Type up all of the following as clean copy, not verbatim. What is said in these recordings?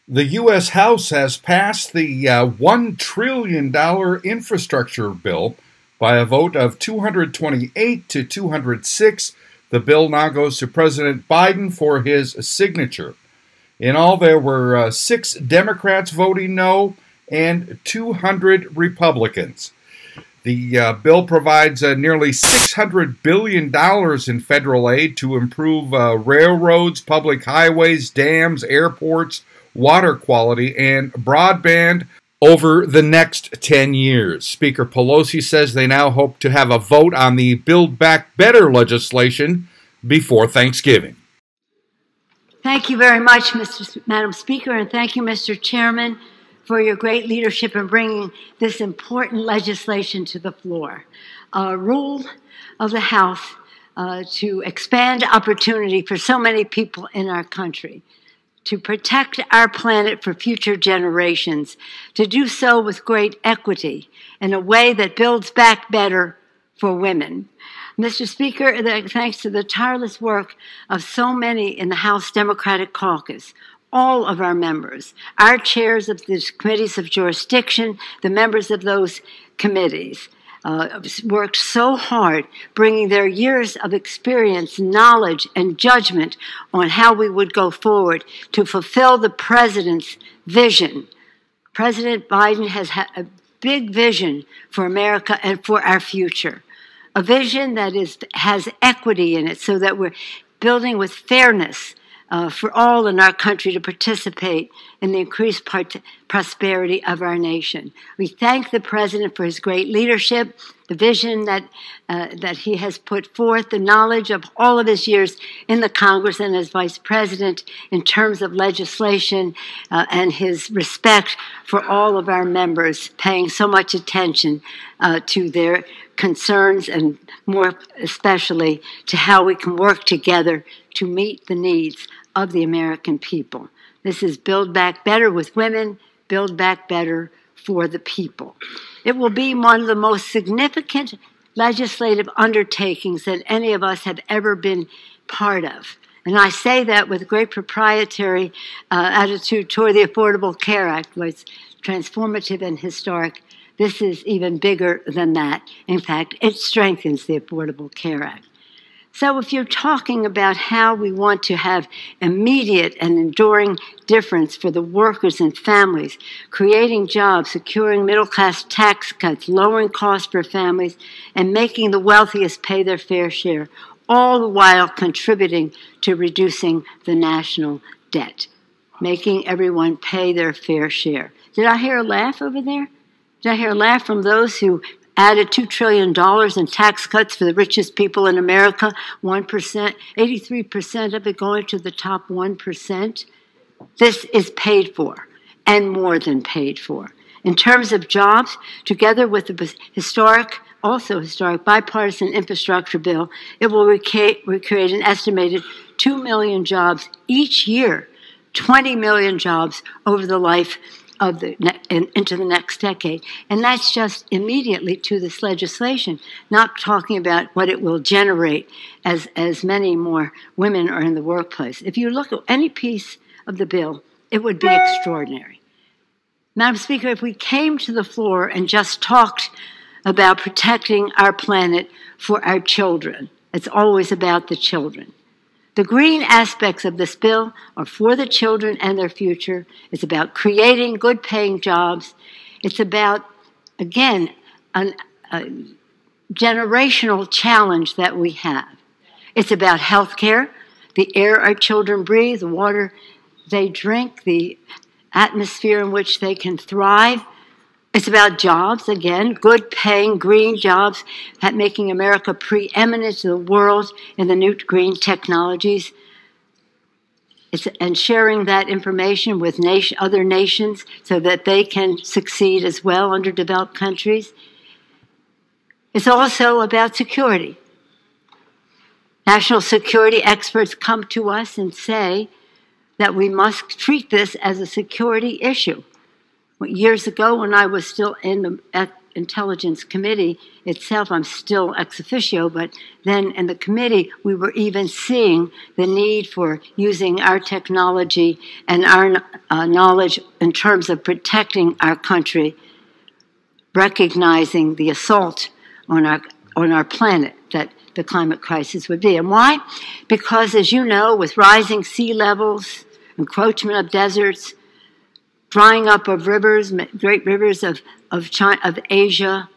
The U.S. House has passed the $1 trillion infrastructure bill by a vote of 228 to 206. The bill now goes to President Biden for his signature. In all, there were 6 Democrats voting no and 200 Republicans. The bill provides nearly $600 billion in federal aid to improve railroads, public highways, dams, airports, water quality, and broadband over the next 10 years. Speaker Pelosi says they now hope to have a vote on the Build Back Better legislation before Thanksgiving. Thank you very much, Madam Speaker, and thank you, Mr. Chairman, for your great leadership in bringing this important legislation to the floor. A rule of the House to expand opportunity for so many people in our country, to protect our planet for future generations, to do so with great equity in a way that builds back better for women. Mr. Speaker, thanks to the tireless work of so many in the House Democratic Caucus, all of our members, our chairs of the committees of jurisdiction, the members of those committees, worked so hard, bringing their years of experience, knowledge, and judgment on how we would go forward to fulfill the president's vision. President Biden has had a big vision for America and for our future, a vision that has equity in it so that we're building with fairness for all in our country to participate in the increased prosperity of our nation. We thank the President for his great leadership, the vision that he has put forth, the knowledge of all of his years in the Congress and as Vice President in terms of legislation, and his respect for all of our members, paying so much attention to their concerns and more especially to how we can work together to meet the needs of the American people. This is Build Back Better with women, Build Back Better for the people. It will be one of the most significant legislative undertakings that any of us have ever been part of. And I say that with great proprietary attitude toward the Affordable Care Act, where it's transformative and historic. This is even bigger than that. In fact, it strengthens the Affordable Care Act. So if you're talking about how we want to have immediate and enduring difference for the workers and families, creating jobs, securing middle-class tax cuts, lowering costs for families, and making the wealthiest pay their fair share, all the while contributing to reducing the national debt, making everyone pay their fair share. Did I hear a laugh over there? Did I hear a laugh from those who added $2 trillion in tax cuts for the richest people in America, 1%, 83% of it going to the top 1%. This is paid for, and more than paid for. In terms of jobs, together with the also historic bipartisan infrastructure bill, it will recreate an estimated 2 million jobs each year, 20 million jobs over the life of into the next decade. And that's just immediately to this legislation, not talking about what it will generate as many more women are in the workplace. If you look at any piece of the bill, it would be extraordinary. Madam Speaker, if we came to the floor and just talked about protecting our planet for our children, it's always about the children. The green aspects of this bill are for the children and their future. It's about creating good-paying jobs. It's about, again, a generational challenge that we have. It's about health care, the air our children breathe, the water they drink, the atmosphere in which they can thrive. It's about jobs, again, good-paying green jobs, making America preeminent to the world in the new green technologies, and sharing that information with other nations so that they can succeed as well, underdeveloped countries. It's also about security. National security experts come to us and say that we must treat this as a security issue. Years ago, when I was still Intelligence Committee itself, I'm still ex officio, but then in the committee, we were even seeing the need for using our technology and our knowledge in terms of protecting our country, recognizing the assault on our planet that the climate crisis would be. And why? Because, as you know, with rising sea levels, encroachment of deserts, drying up of rivers, great rivers of Asia,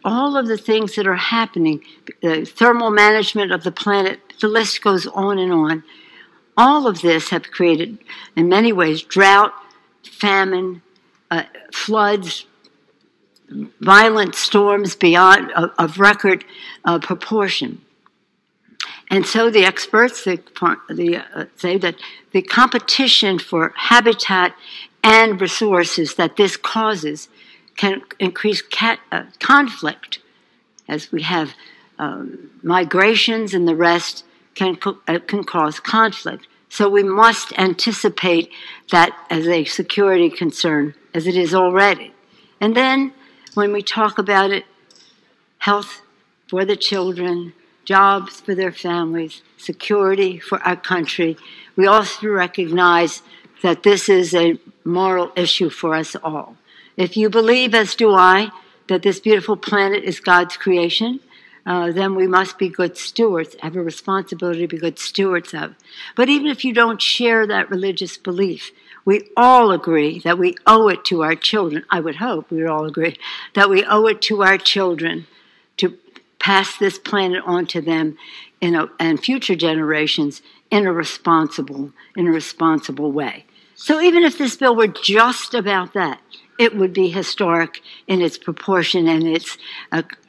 all of the things that are happening, the thermal management of the planet, the list goes on and on. All of this have created, in many ways, drought, famine, floods, violent storms beyond of record proportion. And so the experts say that the competition for habitat and resources that this causes can increase conflict, as we have migrations and the rest can cause conflict. So we must anticipate that as a security concern, as it is already. And then when we talk about it, health for the children, jobs for their families, security for our country, we also recognize that this is a moral issue for us all. If you believe, as do I, that this beautiful planet is God's creation, then we must be good stewards, have a responsibility to be good stewards of. But even if you don't share that religious belief, we all agree that we owe it to our children. I would hope we would all agree that we owe it to our children to pass this planet on to them and future generations in a responsible way. So even if this bill were just about that, it would be historic in its proportion and its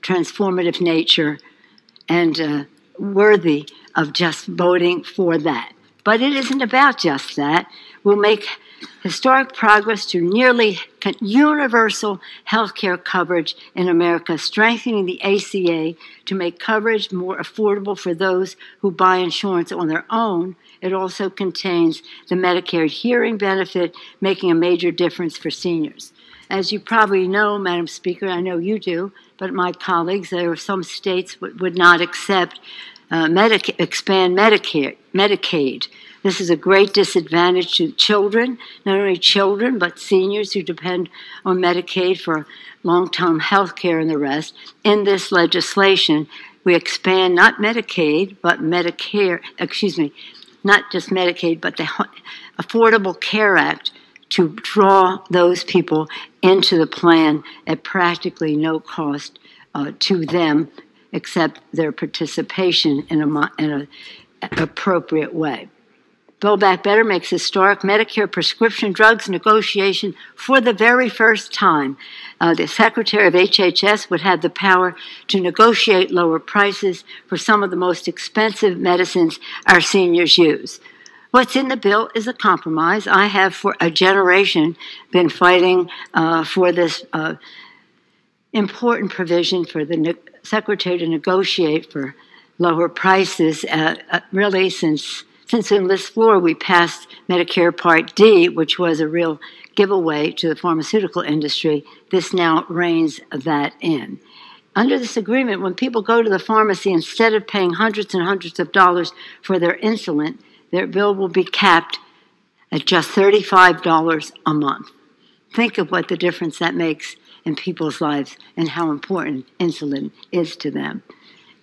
transformative nature and worthy of just voting for that. But it isn't about just that. We'll make historic progress to nearly universal health care coverage in America, strengthening the ACA to make coverage more affordable for those who buy insurance on their own. It also contains the Medicare hearing benefit, making a major difference for seniors. As you probably know, Madam Speaker, I know you do, but my colleagues, there are some states would not accept expand Medicaid. This is a great disadvantage to children, not only children, but seniors who depend on Medicaid for long-term health care and the rest. In this legislation, we expand not Medicaid, but Medicare, not just Medicaid, but the Affordable Care Act to draw those people into the plan at practically no cost to them, except their participation in an appropriate way. Build Back Better makes historic Medicare prescription drugs negotiation for the very first time. The Secretary of HHS would have the power to negotiate lower prices for some of the most expensive medicines our seniors use. What's in the bill is a compromise. I have for a generation been fighting for this important provision for the Secretary to negotiate for lower prices, really since on this floor we passed Medicare Part D, which was a real giveaway to the pharmaceutical industry. This now reins that in. Under this agreement, when people go to the pharmacy, instead of paying hundreds and hundreds of dollars for their insulin, their bill will be capped at just $35 a month. Think of what the difference that makes in people's lives and how important insulin is to them.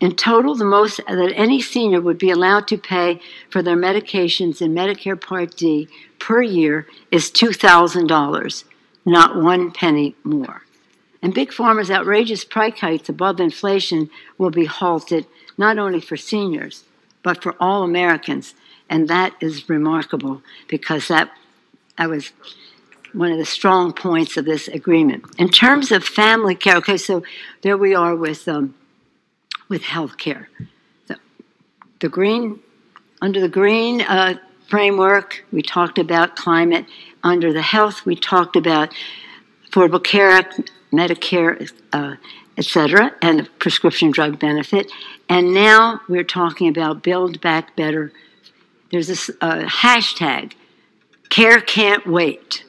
In total, the most that any senior would be allowed to pay for their medications in Medicare Part D per year is $2,000, not 1 penny more. And Big Pharma's outrageous price hikes above inflation will be halted, not only for seniors, but for all Americans. And that is remarkable because that was one of the strong points of this agreement. In terms of family care, okay, so there we are with health care. Under the green framework, we talked about climate. Under the health, we talked about Affordable Care Act, Medicare, et cetera, and the prescription drug benefit. And now we're talking about Build Back Better. There's this hashtag, care can't wait.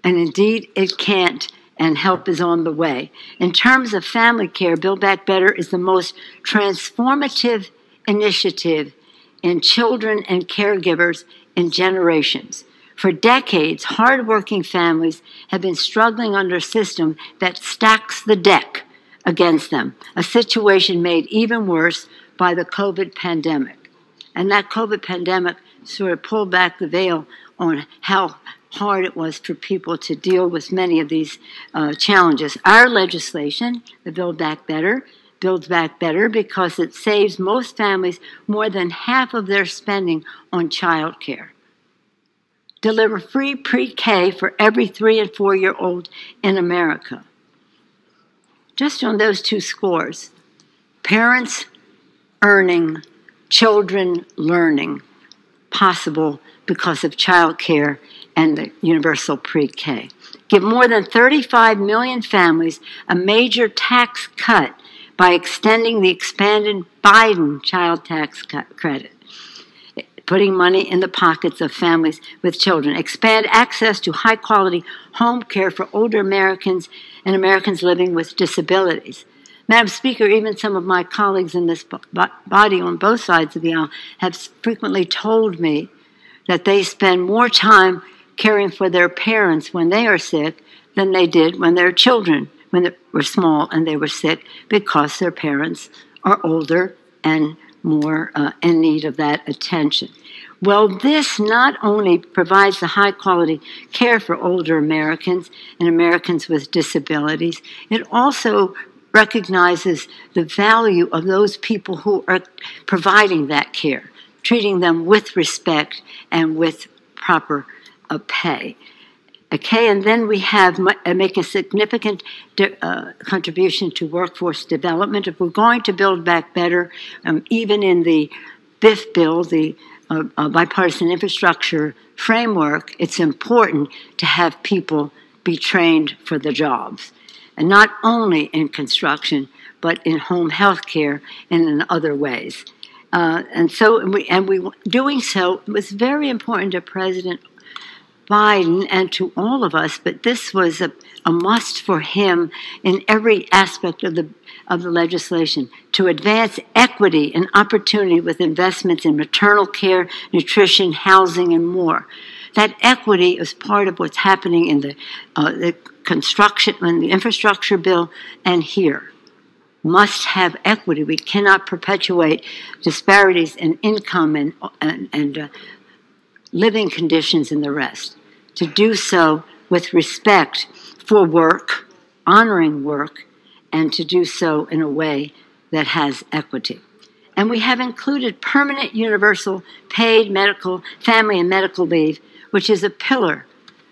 And indeed, it can't. and help is on the way. In terms of family care, Build Back Better is the most transformative initiative in children and caregivers in generations. For decades, hardworking families have been struggling under a system that stacks the deck against them, a situation made even worse by the COVID pandemic. And that COVID pandemic sort of pulled back the veil on how hard it was for people to deal with many of these challenges. Our legislation, the Build Back Better, builds back better because it saves most families more than half of their spending on child care. Deliver free pre-K for every 3- and 4-year-old in America. Just on those two scores, parents earning, children learning, possible because of child care and the universal pre-K. Give more than 35 million families a major tax cut by extending the expanded Biden child tax credit, putting money in the pockets of families with children. Expand access to high-quality home care for older Americans and Americans living with disabilities. Madam Speaker, even some of my colleagues in this body on both sides of the aisle have frequently told me that they spend more time caring for their parents when they are sick than they did when their children, when they were small and they were sick, because their parents are older and more in need of that attention. Well, this not only provides the high-quality care for older Americans and Americans with disabilities, it also recognizes the value of those people who are providing that care, treating them with respect and with proper pay. Okay, and then we have make a significant contribution to workforce development. If we're going to build back better, even in the BIF bill, the bipartisan infrastructure framework, it's important to have people be trained for the jobs. And not only in construction, but in home health care and in other ways. And doing so was very important to President Biden and to all of us, but this was a must for him in every aspect of the legislation, to advance equity and opportunity with investments in maternal care, nutrition, housing, and more. That equity is part of what's happening in the construction, in the infrastructure bill, and here. Must have equity. We cannot perpetuate disparities in income and living conditions and the rest. To do so with respect for work, honoring work, and to do so in a way that has equity. And we have included permanent universal paid medical, family and medical leave, which is a pillar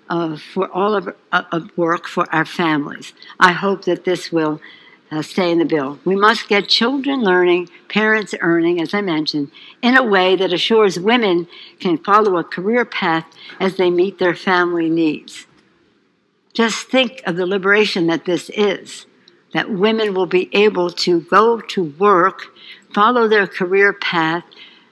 for all of work for our families. I hope that this will stay in the bill. We must get children learning, parents earning, as I mentioned, in a way that assures women can follow a career path as they meet their family needs. Just think of the liberation that this is, that women will be able to go to work, follow their career path,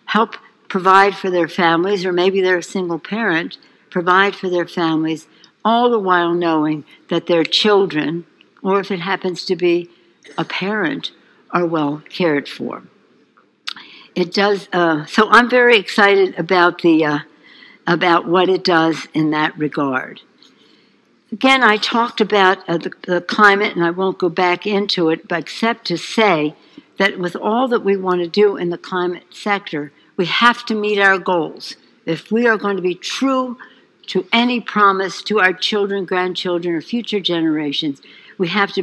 help provide for their families, or maybe they're a single parent, provide for their families, all the while knowing that their children, or if it happens to be a parent, are well cared for. It does. So I'm very excited about about what it does in that regard. Again, I talked about the climate, and I won't go back into it, but except to say that with all that we want to do in the climate sector, we have to meet our goals. If we are going to be true to any promise to our children, grandchildren, or future generations, we have to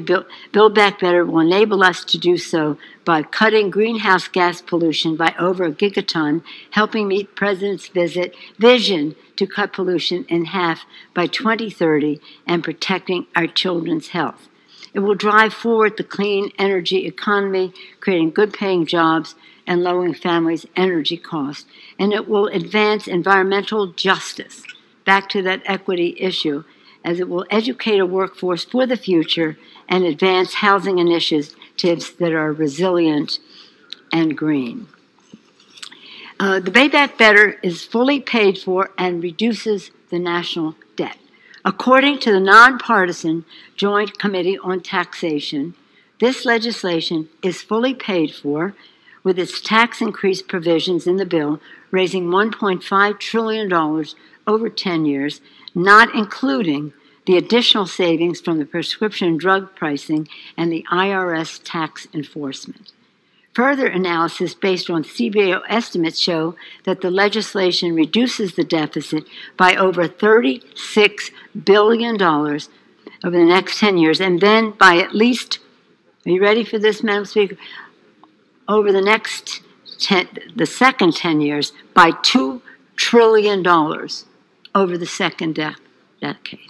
build back better. Will enable us to do so by cutting greenhouse gas pollution by over a gigaton, helping meet President's vision to cut pollution in half by 2030, and protecting our children's health. It will drive forward the clean energy economy, creating good-paying jobs and lowering families' energy costs. And it will advance environmental justice, back to that equity issue, as it will educate a workforce for the future and advance housing initiatives that are resilient and green. The Build Back Better is fully paid for and reduces the national debt. According to the nonpartisan Joint Committee on Taxation, this legislation is fully paid for with its tax increase provisions in the bill, raising $1.5 trillion over 10 years, not including the additional savings from the prescription drug pricing and the IRS tax enforcement. Further analysis based on CBO estimates show that the legislation reduces the deficit by over $36 billion over the next 10 years, and then by at least, are you ready for this, Madam Speaker? Over the next the second 10 years, by $2 trillion over the second decade.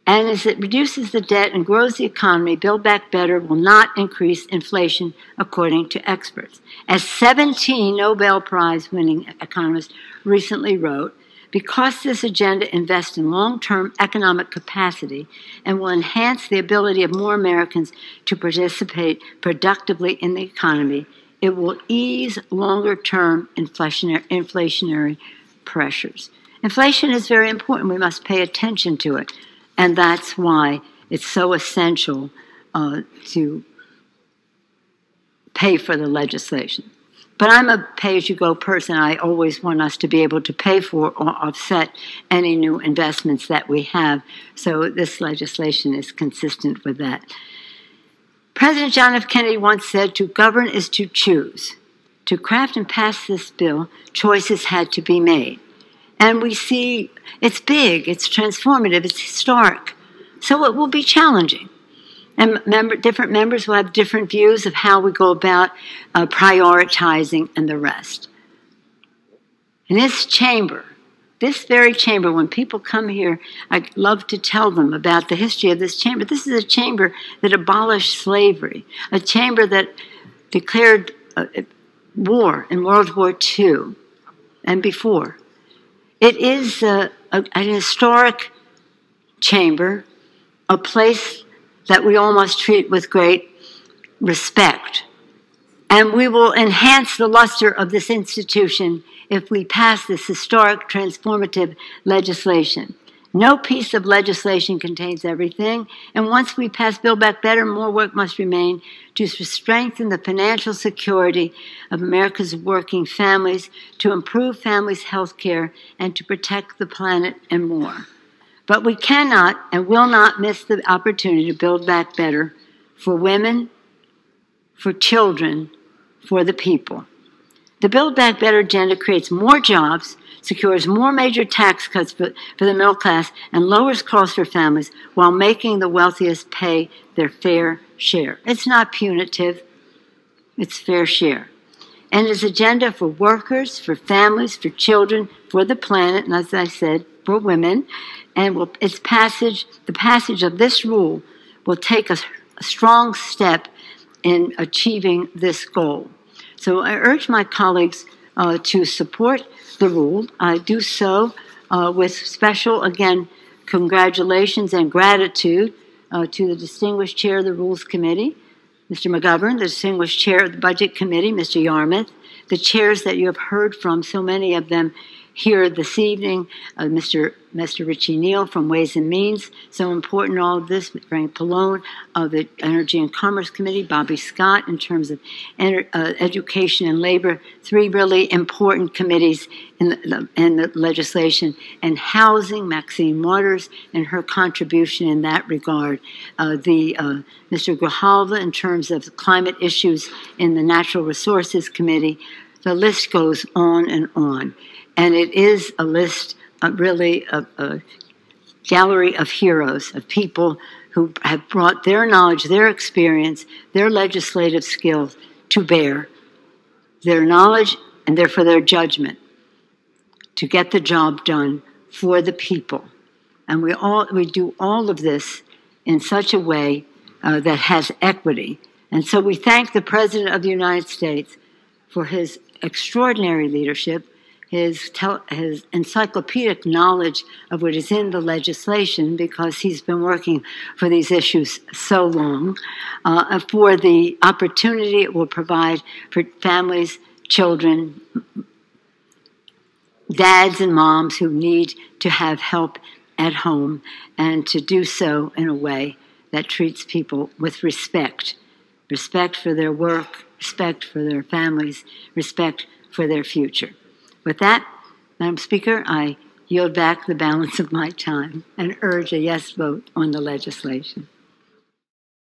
And as it reduces the debt and grows the economy, Build Back Better will not increase inflation, according to experts. As 17 Nobel Prize-winning economists recently wrote, because this agenda invests in long-term economic capacity and will enhance the ability of more Americans to participate productively in the economy, it will ease longer-term inflationary pressures. Inflation is very important. We must pay attention to it. And that's why it's so essential to pay for the legislation. But I'm a pay-as-you-go person. I always want us to be able to pay for or offset any new investments that we have. So this legislation is consistent with that. President John F. Kennedy once said, "To govern is to choose." To craft and pass this bill, choices had to be made. And we see it's big, it's transformative, it's historic. So it will be challenging. And different members will have different views of how we go about prioritizing and the rest. In this chamber, this very chamber, when people come here, I love to tell them about the history of this chamber. This is a chamber that abolished slavery, a chamber that declared war in World War II and before. It is an historic chamber, a place that we all must treat with great respect. And we will enhance the luster of this institution if we pass this historic, transformative legislation. No piece of legislation contains everything, and once we pass Build Back Better, more work must remain to strengthen the financial security of America's working families, to improve families' health care, and to protect the planet and more. But we cannot and will not miss the opportunity to build back better for women, for children, for the people. The Build Back Better agenda creates more jobs, secures more major tax cuts for the middle class, and lowers costs for families while making the wealthiest pay their fair share. It's not punitive, it's fair share. And its agenda for workers, for families, for children, for the planet, and as I said, for women, and the passage of this rule will take a strong step in achieving this goal. So I urge my colleagues to support the rule. I do so with special, again, congratulations and gratitude to the distinguished chair of the Rules Committee, Mr. McGovern, the distinguished chair of the Budget Committee, Mr. Yarmuth, the chairs that you have heard from, so many of them here this evening, Mr. Richie Neal from Ways and Means, so important all of this, Frank Pallone of the Energy and Commerce Committee, Bobby Scott in terms of Education and Labor, three really important committees in the legislation, and Housing, Maxine Waters and her contribution in that regard, Mr. Grijalva in terms of climate issues in the Natural Resources Committee. The list goes on and on. And it is a list, really, a gallery of heroes, of people who have brought their knowledge, their experience, their legislative skills to bear, their knowledge and therefore their judgment to get the job done for the people. And we do all of this in such a way that has equity. And so we thank the President of the United States for his extraordinary leadership, his encyclopedic knowledge of what is in the legislation, because he's been working for these issues so long, for the opportunity it will provide for families, children, dads and moms who need to have help at home, and to do so in a way that treats people with respect. Respect for their work, respect for their families, respect for their future. With that, Madam Speaker, I yield back the balance of my time and urge a yes vote on the legislation.